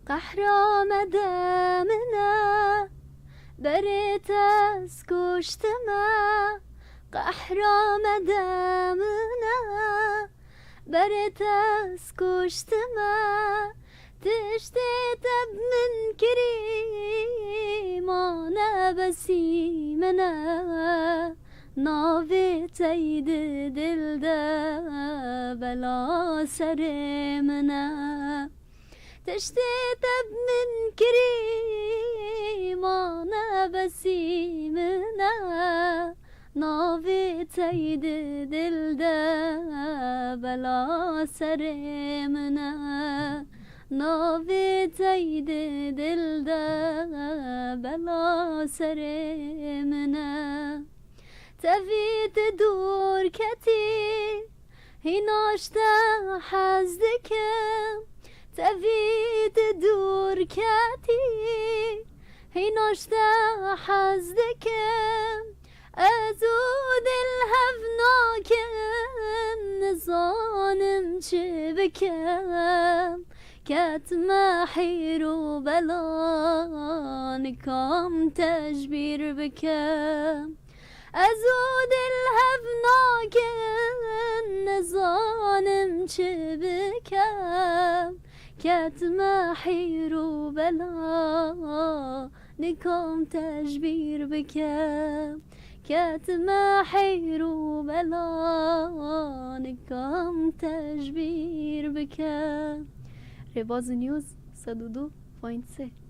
قهرا مدامنا بريت اسكشتما قهرا مدامنا بريت اسكشتما تشتيت من كريمانا بسيمنا ناوی تید دل ده بلا سر منه تشتی تب من کریمانه بسیمنه ناوی تید دل ده بلا سر منه ناوی تید دل ده بلا سر منه تفيت دور كتير هناشتا حزدكم تفيت دور كتير هناشتا حزدكم أزود الهفناكم نظانم شبكم كتما حيرو بلانكم تجبير بكم أزود الهفناك نظانم شبكم كتما حيرو بلا نكم تجبير بكم كتما حيرو بلا نكم تجبير بكم. رباز نیوز 102.3